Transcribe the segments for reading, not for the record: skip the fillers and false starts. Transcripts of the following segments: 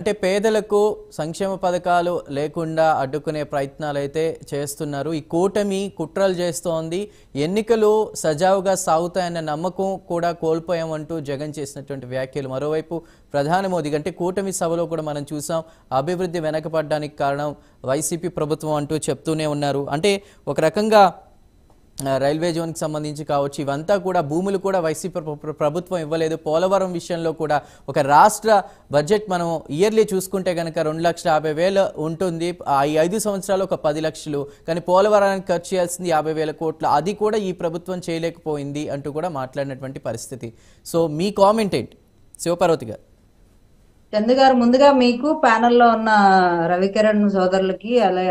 అంటే పేదలకు సంక్షేమ పథకాలు లేకుండా అడ్డుకునే ప్రయత్నాలు అయితే చేస్తున్నారు. ఈ కూటమి కుట్రలు చేస్తోంది. ఎన్నికలు సజావుగా సాగుతాయన్న నమ్మకం కూడా కోల్పోయామంటూ జగన్ చేసినటువంటి వ్యాఖ్యలు. మరోవైపు ప్రధాని మోదీ అంటే కూటమి సభలో కూడా మనం చూసాం, అభివృద్ధి వెనకపడడానికి కారణం వైసీపీ ప్రభుత్వం అంటూ చెప్తూనే ఉన్నారు. అంటే ఒక రకంగా రైల్వే జోన్కి సంబంధించి కావచ్చు, ఇవంతా కూడా భూములు కూడా వైసీపీ ప్రభుత్వం ఇవ్వలేదు. పోలవరం విషయంలో కూడా ఒక రాష్ట్ర బడ్జెట్ మనం ఇయర్లీ చూసుకుంటే కనుక 2,50,000 ఉంటుంది. ఈ 5 సంవత్సరాలు ఒక 10 లక్షలు, కానీ పోలవరానికి ఖర్చు చేయాల్సింది 50,000 కోట్లు. అది కూడా ఈ ప్రభుత్వం చేయలేకపోయింది అంటూ కూడా మాట్లాడినటువంటి పరిస్థితి. సో మీ కామెంట్ ఏంటి శివపార్వతి గారు? చందు గారు, ముందుగా మీకు ప్యానెల్లో ఉన్న రవికిరణ్ సోదరులకి, అలాగే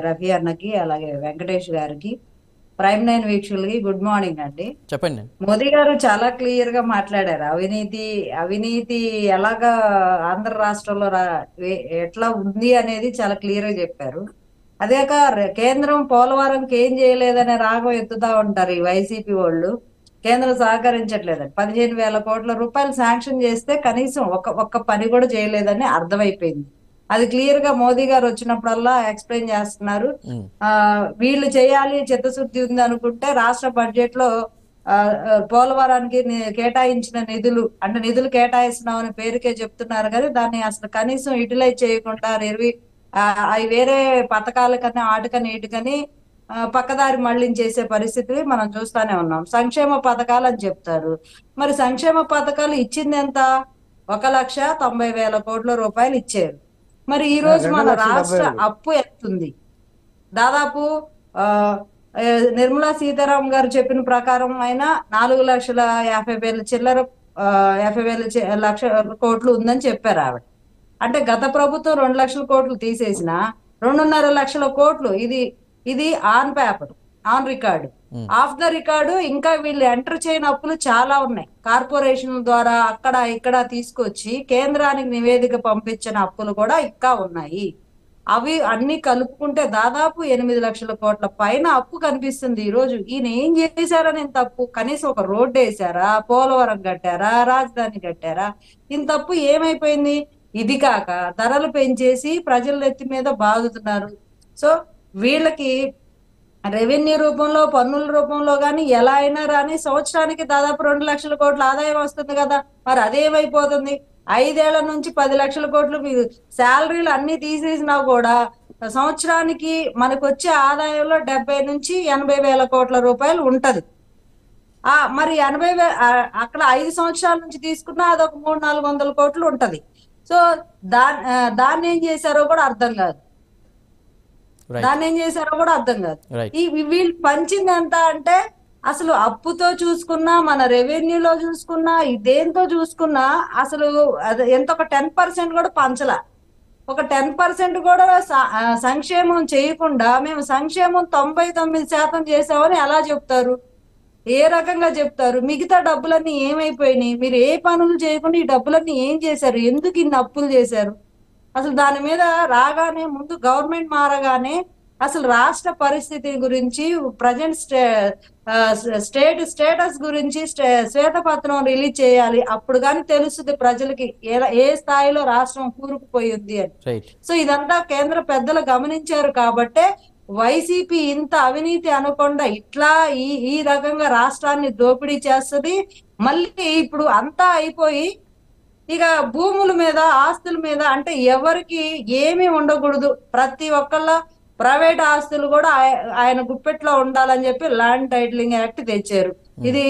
రఫీ అన్నకి, అలాగే వెంకటేష్ గారికి, ప్రైమ్ 9 వీక్షకులకి గుడ్ మార్నింగ్ అండి. చెప్పండి. మోదీ గారు చాలా క్లియర్ గా మాట్లాడారు. అవినీతి ఎలాగా ఆంధ్ర రాష్ట్రంలో ఎట్లా ఉంది అనేది చాలా క్లియర్ గా చెప్పారు. అదేక కేంద్రం పోలవరంకి ఏం చేయలేదనే రాగం ఎత్తుతా ఉంటారు ఈ వైసీపీ వాళ్ళు. కేంద్రం సహకరించట్లేదని 15,000 కోట్ల రూపాయలు శాంక్షన్ చేస్తే కనీసం ఒక్క పని కూడా చేయలేదని అర్థమైపోయింది. అది క్లియర్ గా మోదీ గారు వచ్చినప్పుడల్లా ఎక్స్ప్లెయిన్ చేస్తున్నారు. వీళ్ళు చేయాలి, చిత్తశుద్ధి ఉంది అనుకుంటే రాష్ట్ర బడ్జెట్ లో పోలవరానికి కేటాయించిన నిధులు కేటాయిస్తున్నామని పేరుకే చెప్తున్నారు కదా, దాన్ని అసలు కనీసం యూటిలైజ్ చేయకుండా అవి వేరే పథకాలకన్నా ఆటకని ఇటుకని పక్కదారి మళ్లించేసే పరిస్థితి మనం చూస్తానే ఉన్నాం. సంక్షేమ పథకాలు అని చెప్తారు. మరి సంక్షేమ పథకాలు ఇచ్చింది ఎంత? 1,90,000 కోట్ల రూపాయలు ఇచ్చారు. మరి ఈ రోజు మన రాష్ట్ర అప్పు ఎత్తుంది. దాదాపు నిర్మలా సీతారాం గారు చెప్పిన ప్రకారం అయినా 4,50,000 చిల్లర 50,000 కోట్లు ఉందని చెప్పారు ఆవిడ. అంటే గత ప్రభుత్వం 2 లక్షల కోట్లు తీసేసిన 2.5 లక్షల కోట్లు ఇది on paper, on record. Of the record ఇంకా వీళ్ళు ఎంటర్ చేయని అప్పులు చాలా ఉన్నాయి. కార్పొరేషన్ ద్వారా అక్కడ ఇక్కడ తీసుకొచ్చి కేంద్రానికి నివేదిక పంపించిన అప్పులు కూడా ఇంకా ఉన్నాయి. అవి అన్ని కలుపుకుంటే దాదాపు 8 లక్షల కోట్ల పైన అప్పు కనిపిస్తుంది. ఈ రోజు ఈయన ఏం చేశారని ఇంత అప్పు? కనీసం ఒక రోడ్డు వేసారా, పోలవరం కట్టారా, రాజధాని కట్టారా? ఇంత అప్పు ఏమైపోయింది? ఇది కాక ధరలు పెంచేసి ప్రజల నెత్తి మీద బాదుతున్నారు. సో వీళ్ళకి రెవెన్యూ రూపంలో, పన్నుల రూపంలో కానీ ఎలా అయినా రాని సంవత్సరానికి దాదాపు 2 లక్షల కోట్ల ఆదాయం వస్తుంది కదా. మరి అదేమైపోతుంది? 5 ఏళ్ల నుంచి 10 లక్షల కోట్లు మీరు శాలరీలు అన్ని తీసేసినా కూడా సంవత్సరానికి మనకు వచ్చే ఆదాయంలో 70 నుంచి 80,000 కోట్ల రూపాయలు ఉంటది. మరి 80,000 అక్కడ 5 సంవత్సరాల నుంచి తీసుకున్నా అదొక 300-400 కోట్లు ఉంటది. సో దాన్ని ఏం చేశారో కూడా అర్థం కాదు. వీళ్ళు పంచింది ఎంత అంటే అసలు అప్పుతో చూసుకున్నా, మన రెవెన్యూలో చూసుకున్నా, దేంతో చూసుకున్నా అసలు ఎంత ఒక 10% కూడా పంచలా. ఒక 10% కూడా సంక్షేమం చేయకుండా మేము సంక్షేమం 99% చేసామని ఎలా చెప్తారు? ఏ రకంగా చెప్తారు? మిగతా డబ్బులన్నీ ఏమైపోయినాయి? మీరు ఏ పనులు చేయకుండా ఈ డబ్బులన్నీ ఏం చేశారు? ఎందుకు ఇన్ని అప్పులు చేశారు? అసలు దాని మీద రాగానే ముందు గవర్నమెంట్ మారగానే అసలు రాష్ట్ర పరిస్థితి గురించి, ప్రజెంట్ స్టేటస్ గురించి శ్వేతపత్రం రిలీజ్ చేయాలి. అప్పుడు కానీ తెలుస్తుంది ప్రజలకి ఏ స్థాయిలో రాష్ట్రం కూరుకుపోయింది అని. సో ఇదంతా కేంద్ర పెద్దలు గమనించారు కాబట్టే వైసీపీ ఇంత అవినీతి అనకుండా ఇట్లా ఈ రకంగా రాష్ట్రాన్ని దోపిడీ చేస్తుంది. మళ్ళీ ఇప్పుడు అంతా అయిపోయి ఇక భూముల మీద, ఆస్తుల మీద అంటే ఎవరికి ఏమీ ఉండకూడదు, ప్రతి ఒక్కళ్ళ ప్రైవేట్ ఆస్తులు కూడా ఆయన గుప్పెట్లో ఉండాలని చెప్పి ల్యాండ్ టైటిలింగ్ యాక్ట్ తెచ్చారు. ఇది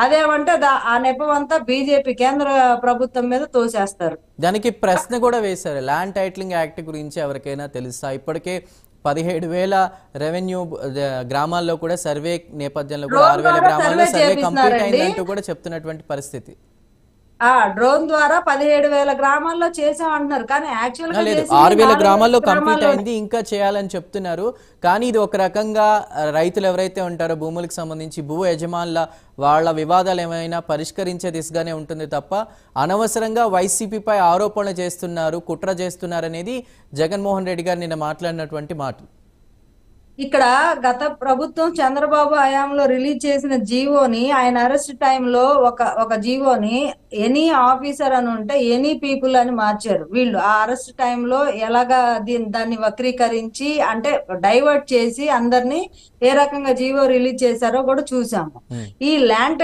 అదేమంటే ఆ నెపం అంతా బీజేపీ కేంద్ర ప్రభుత్వం మీద తోసేస్తారు. దానికి ప్రశ్న కూడా వేశారు, ల్యాండ్ టైటిలింగ్ యాక్ట్ గురించి ఎవరికైనా తెలుసా? ఇప్పటికే 17,000 రెవెన్యూ గ్రామాల్లో కూడా సర్వే నేపథ్యంలో కూడా 6,000 గ్రామాల్లో సర్వే కంప్లీట్ అయిందంటూ కూడా చెప్తున్నటువంటి పరిస్థితి. డ్రోన్ ద్వారా 17,000 గ్రామాల్లో చేసాం అంటున్నారు, కానీ యాక్చువల్ గా 6,000 గ్రామాల్లో కంప్లీట్ అయింది, ఇంకా చేయాలని చెప్తున్నారు. కానీ ఇది ఒక రకంగా రైతులు ఎవరైతే ఉంటారో భూములకు సంబంధించి భూ యజమానుల వాళ్ళ వివాదాలు ఏమైనా పరిష్కరించే దిశగానే ఉంటుంది తప్ప అనవసరంగా వైసీపీపై ఆరోపణలు చేస్తున్నారు, కుట్ర చేస్తున్నారు అనేది జగన్మోహన్ రెడ్డి గారు నిన్న మాట్లాడినటువంటి మాట. ఇక్కడ గత ప్రభుత్వం చంద్రబాబు హయాంలో రిలీజ్ చేసిన జీవోని, ఆయన అరెస్ట్ టైంలో ఒక జీవోని ఎనీ ఆఫీసర్ అని ఉంటే ఎనీ పీపుల్ అని మార్చారు. వీళ్ళు ఆ అరెస్ట్ టైంలో ఎలాగా దాన్ని వక్రీకరించి అంటే డైవర్ట్ చేసి అందరినీ ఏ రకంగా జీవో రిలీజ్ చేశారో కూడా చూసాము. ఈ ల్యాండ్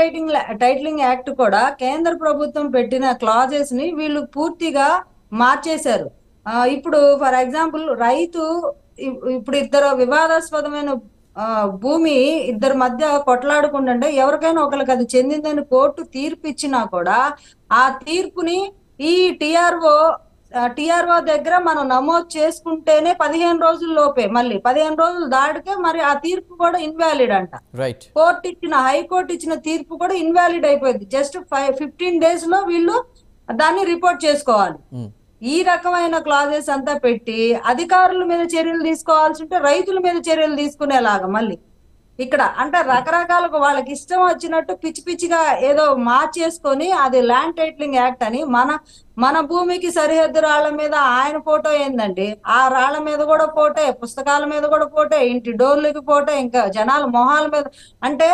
టైటిలింగ్ యాక్ట్ కూడా కేంద్ర ప్రభుత్వం పెట్టిన క్లాజెస్ ని వీళ్ళు పూర్తిగా మార్చేశారు. ఇప్పుడు ఫర్ ఎగ్జాంపుల్ రైతు ఇప్పుడు ఇద్దరు వివాదాస్పదమైన భూమి ఇద్దరి మధ్య కొట్లాడుకుంటుంటే ఎవరికైనా ఒకరికి అది చెందిందని కోర్టు తీర్పు ఇచ్చినా కూడా ఆ తీర్పుని ఈ టిఆర్ఓ దగ్గర మనం నమోదు చేసుకుంటేనే 15 రోజుల లోపే, మళ్ళీ 15 రోజులు దాటికే మరి ఆ తీర్పు కూడా ఇన్వాలిడ్ అంట. హైకోర్టు ఇచ్చిన తీర్పు కూడా ఇన్వాలిడ్ అయిపోయింది. జస్ట్ 15 days లో వీళ్ళు దాన్ని రిపోర్ట్ చేసుకోవాలి. ఈ రకమైన క్లాజెస్ అంతా పెట్టి అధికారుల మీద చర్యలు తీసుకోవాల్సి ఉంటే రైతుల మీద చర్యలు తీసుకునేలాగా మళ్ళీ ఇక్కడ అంటే రకరకాలుగా వాళ్ళకి ఇష్టం వచ్చినట్టు పిచ్చి పిచ్చిగా ఏదో మార్చేసుకొని అది ల్యాండ్ టైటిలింగ్ యాక్ట్ అని మన భూమికి సరిహద్దు రాళ్ల మీద ఆయన ఫోటో ఏందండి, ఆ రాళ్ల మీద కూడా ఫోటో, పుస్తకాల మీద కూడా ఫోటో, ఇంటి డోర్లకి ఫోటో, ఇంకా జనాల మొహాల మీద. అంటే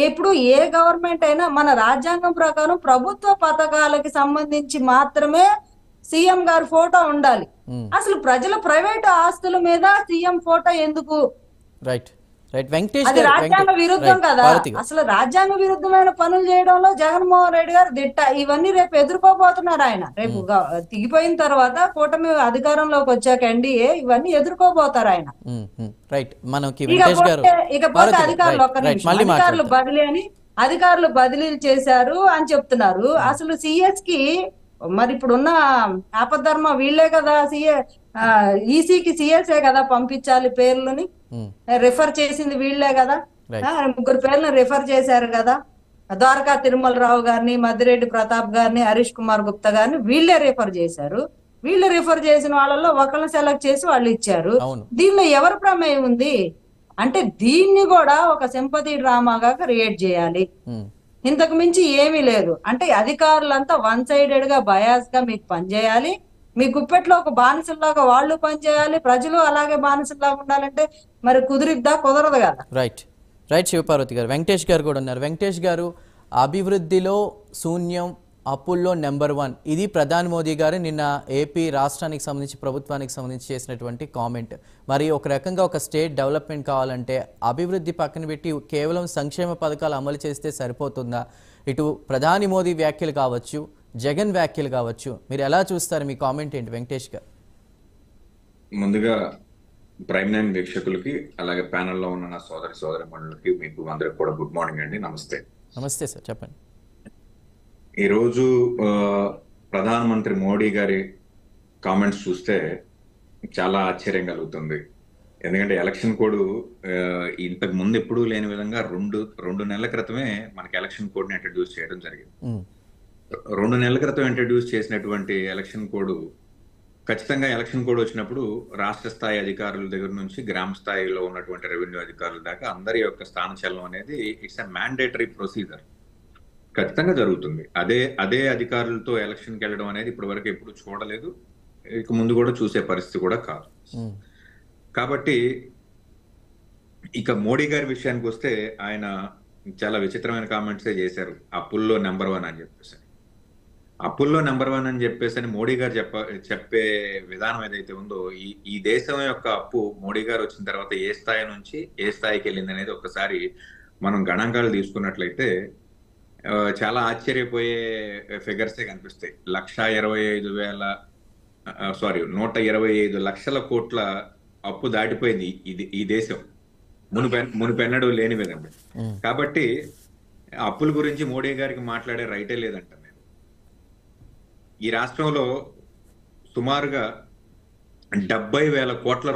ఇప్పుడు ఏ గవర్నమెంట్ అయినా మన రాజ్యాంగం ప్రకారం ప్రభుత్వ పథకాలకి సంబంధించి మాత్రమే సీఎం గారి ఫోటో ఉండాలి. అసలు ప్రజల ప్రైవేట్ ఆస్తుల మీద సీఎం ఫోటో ఎందుకు? అది రాజ్యాంగ విరుద్ధం కదా. అసలు రాజ్యాంగ విరుద్ధమైన పనులు చేయడంలో జగన్మోహన్ రెడ్డి గారు దిట్ట. ఇవన్నీ రేపు ఎదుర్కోబోతున్నారు ఆయన. రేపు దిగిపోయిన తర్వాత కూటమి అధికారంలోకి వచ్చాక ఎన్డీఏ ఇవన్నీ ఎదుర్కోబోతారు ఆయన. ఇకపోతే అధికారులు బదిలీలు చేశారు అని చెప్తున్నారు. అసలు సిఎస్ కి మరి ఇప్పుడున్న ఆపద్ధర్మ వీళ్లే కదా, ఈసీకి సిఎస్ఏ కదా పంపించాలి పేర్లని, రిఫర్ చేసింది వీళ్లే కదా. 3 పేర్లను రిఫర్ చేశారు కదా, ద్వారకా తిరుమలరావు గారిని, మద్దిరెడ్డి ప్రతాప్ గారిని, హరీష్ కుమార్ గుప్తా గారిని వీళ్లే రిఫర్ చేశారు. వీళ్ళు రిఫర్ చేసిన వాళ్ళలో ఒకళ్ళని సెలెక్ట్ చేసి వాళ్ళు ఇచ్చారు. దీనిలో ఎవరి ప్రమేయం ఉంది అంటే దీన్ని కూడా ఒక సింపతి డ్రామాగా క్రియేట్ చేయాలి. ఇంతకు మించి ఏమీ లేదు. అంటే అధికారులంతా 1-sided గా బయాస్ గా మీకు పనిచేయాలి. మీ గుప్పెట్లో ఒక బానిసల్లాగా వాళ్ళు పనిచేయాలి, ప్రజలు అలాగే బానిసల్లాగా ఉండాలంటే మరి కుదరదు కదా. రైట్ శివపార్వతి గారు. వెంకటేష్ గారు కూడా ఉన్నారు. వెంకటేష్ గారు, అభివృద్ధిలో శూన్యం, అప్పుల్లో నెంబర్ 1, ఇది ప్రధాని మోదీ గారు నిన్న ఏపీ రాష్ట్రానికి సంబంధించి ప్రభుత్వానికి సంబంధించి చేసినటువంటి కామెంట్. మరి ఒక రకంగా ఒక స్టేట్ డెవలప్మెంట్ కావాలంటే అభివృద్ధి పక్కన పెట్టి కేవలం సంక్షేమ పథకాలు అమలు చేస్తే సరిపోతుందా? ఇటు ప్రధాని మోదీ వ్యాఖ్యలు కావచ్చు, జగన్ వ్యాఖ్యలు కావచ్చు, మీరు ఎలా చూస్తారు? మీ కామెంట్ ఏంటి వెంకటేష్ గారు? ముందుగా ప్రైమ్ 9 వీక్షకులకి అలాగే ప్యానెల్లో ఉన్న నా సోదరి మండలికి మీకు అందరికి కూడా గుడ్ మార్నింగ్ అండి. నమస్తే. నమస్తే సార్, చెప్పండి. ఈరోజు ప్రధానమంత్రి మోడీ గారి కామెంట్స్ చూస్తే చాలా ఆశ్చర్యం కలుగుతుంది. ఎందుకంటే ఎలక్షన్ కోడ్ ఇంతకు ముందు ఎప్పుడూ లేని విధంగా రెండు నెలల క్రితమే మనకి ఎలక్షన్ కోడ్ని ఇంట్రడ్యూస్ చేయడం జరిగింది. 2 నెలల క్రితం ఇంట్రడ్యూస్ చేసినటువంటి ఎలక్షన్ కోడ్ ఖచ్చితంగా ఎలక్షన్ కోడ్ వచ్చినప్పుడు రాష్ట్ర స్థాయి అధికారుల దగ్గర నుంచి గ్రామ స్థాయిలో ఉన్నటువంటి రెవెన్యూ అధికారుల దాకా అందరి యొక్క స్థానచలనం అనేది ఇట్స్ ఎ మ్యాండేటరీ ప్రొసీజర్, ఖచ్చితంగా జరుగుతుంది. అదే అధికారులతో ఎలక్షన్కి వెళ్ళడం అనేది ఇప్పటి వరకు ఎప్పుడు చూడలేదు, ఇక ముందు కూడా చూసే పరిస్థితి కూడా కాదు. కాబట్టి ఇక మోడీ గారి విషయానికి వస్తే ఆయన చాలా విచిత్రమైన కామెంట్సే చేశారు. అప్పుల్లో నెంబర్ 1 అని చెప్పేసి, అప్పుల్లో నెంబర్ 1 అని చెప్పేసి అని మోడీ గారు చెప్పే విధానం ఏదైతే ఉందో, ఈ దేశం యొక్క అప్పు మోడీ గారు వచ్చిన తర్వాత ఏ స్థాయి నుంచి ఏ స్థాయికి వెళ్ళింది అనేది ఒకసారి మనం గణాంకాలు తీసుకున్నట్లయితే చాలా ఆశ్చర్యపోయే ఫిగర్సే కనిపిస్తాయి. 125 లక్షల కోట్ల అప్పు దాటిపోయింది ఈ దేశం, మునుపెన్నడూ లేని విధంగా. కాబట్టి అప్పుల గురించి మోడీ గారికి మాట్లాడే రైటే లేదంట. నేను ఈ రాష్ట్రంలో సుమారుగా 70,000 కోట్ల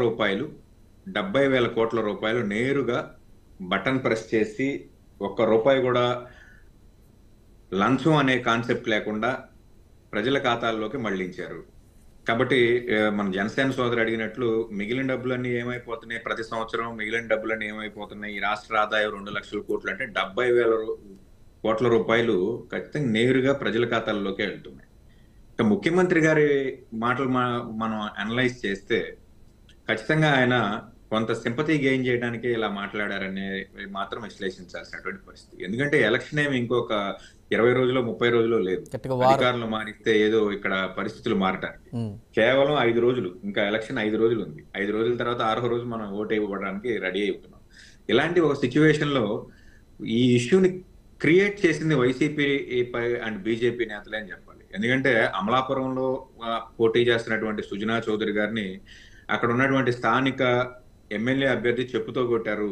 రూపాయలు నేరుగా బటన్ ప్రెస్ చేసి ₹1 కూడా లంచం అనే కాన్సెప్ట్ లేకుండా ప్రజల ఖాతాల్లోకి మళ్లించారు. కాబట్టి మన జనసేన సోదరు అడిగినట్లు మిగిలిన డబ్బులన్నీ ఏమైపోతున్నాయి, ప్రతి సంవత్సరం మిగిలిన డబ్బులన్నీ ఏమైపోతున్నాయి, ఈ రాష్ట్ర ఆదాయం 2 లక్షల కోట్లు అంటే 70,000 కోట్ల రూపాయలు ఖచ్చితంగా నేరుగా ప్రజల ఖాతాల్లోకే వెళ్తున్నాయి. ఇక ముఖ్యమంత్రి గారి మాటలు మనం అనలైజ్ చేస్తే ఖచ్చితంగా ఆయన కొంత సింపతి గెయిన్ చేయడానికి ఇలా మాట్లాడారనే మాత్రం విశ్లేషించాల్సినటువంటి పరిస్థితి. ఎందుకంటే ఎలక్షన్ ఏమి ఇంకొక 20 రోజులు 30 రోజులు లేదు. గట్టిగా వారం. అధికారులు మారిస్తే ఏదో ఇక్కడ పరిస్థితులు మారటానికి ఉమ్, కేవలం 5 రోజులు, ఇంకా ఎలక్షన్ 5 రోజులు ఉంది. 5 రోజుల తర్వాత 6వ రోజు మనం ఓటు ఇవ్వడానికి రెడీ అయిపోతున్నాం. ఇలాంటి ఒక సిచ్యువేషన్ లో ఈ ఇష్యూని క్రియేట్ చేసింది వైసీపీ అండ్ బీజేపీ నేతలే అని చెప్పాలి. ఎందుకంటే అమలాపురంలో పోటీ చేస్తున్నటువంటి సుజనా చౌదరి గారిని అక్కడ ఉన్నటువంటి స్థానిక ఎమ్మెల్యే అభ్యర్థి చెప్పుతో కొట్టారు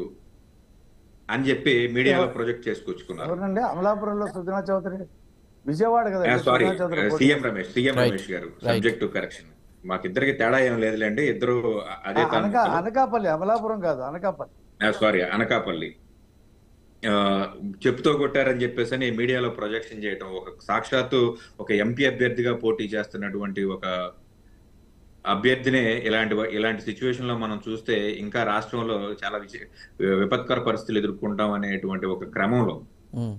అని చెప్పి మీడియాలో ప్రొజెక్ట్ చేసుకొచ్చుకున్నారు. ఎవరండి అమలాపురంలో సుజనా చౌదరి? విజయవాడ కదా సారీ, సుజనా చౌదరి పోటీ సీఎం రమేష్ గారు. Right. Subject to correction. మాకిద్దరికి తేడా ఏం లేదులేండి, ఇద్దరు అదే అనకాపల్లి, అమలాపురం కాదు, అనకాపల్లి. సారీ, అనకాపల్లి. చెప్పుతో కొట్టారని చెప్పేసి మీడియాలో ప్రొజెక్షన్ చేయటం, ఒక సాక్షాత్తు ఒక ఎంపీ అభ్యర్థిగా పోటీ చేస్తున్నటువంటి ఒక అభ్యర్థినే ఇలాంటి సిచ్యువేషన్ లో మనం చూస్తే ఇంకా రాష్ట్రంలో చాలా విపత్కర పరిస్థితులు ఎదుర్కొంటాం అనేటువంటి ఒక క్రమంలో ఉమ్,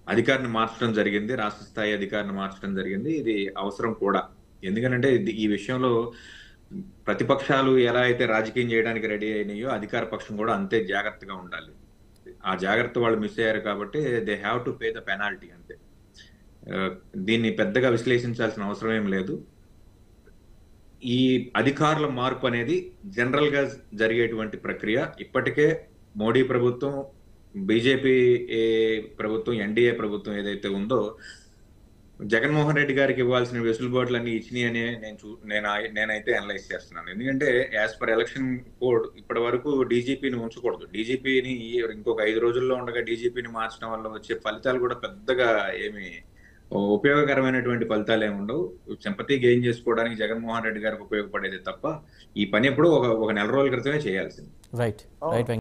అధికారిని మార్చడం జరిగింది. రాష్ట్ర స్థాయి అధికారిని మార్చడం జరిగింది. ఇది అవసరం కూడా. ఎందుకంటే ఈ విషయంలో ప్రతిపక్షాలు ఎలా అయితే రాజకీయం చేయడానికి రెడీ అయినాయో అధికార పక్షం కూడా అంతే జాగ్రత్తగా ఉండాలి. ఆ జాగ్రత్త వాళ్ళు మిస్ అయ్యారు కాబట్టి they have to pay the penalty అంతే. దీన్ని పెద్దగా విశ్లేషించాల్సిన అవసరం ఏం లేదు. ఈ అధికారుల మార్పు అనేది జనరల్ గా జరిగేటువంటి ప్రక్రియ. ఇప్పటికే మోడీ ప్రభుత్వం, బీజేపీ ప్రభుత్వం, ఎన్డీఏ ప్రభుత్వం ఏదైతే ఉందో జగన్మోహన్ రెడ్డి గారికి ఇవ్వాల్సిన వెసులుబాట్లన్నీ ఇచ్చినాయి అని నేనైతే అనలైజ్ చేస్తున్నాను. ఎందుకంటే యాజ్ పర్ ఎలక్షన్ కోడ్ ఇప్పటి వరకు డీజీపీని ఉంచకూడదు. డీజీపీని ఇంకొక 5 రోజుల్లో ఉండగా డీజీపీని మార్చడం వల్ల వచ్చే ఫలితాలు కూడా పెద్దగా ఏమి ఉపయోగకరమైనటువంటి ఫలితాలు ఏమి ఉండవు. సింపతి గెయిన్ చేసుకోవడానికి జగన్మోహన్ రెడ్డి గారికి ఉపయోగపడేది తప్ప ఈ పని ఎప్పుడు ఒక 1 నెల రోజుల క్రితమే చేయాల్సింది. Right right.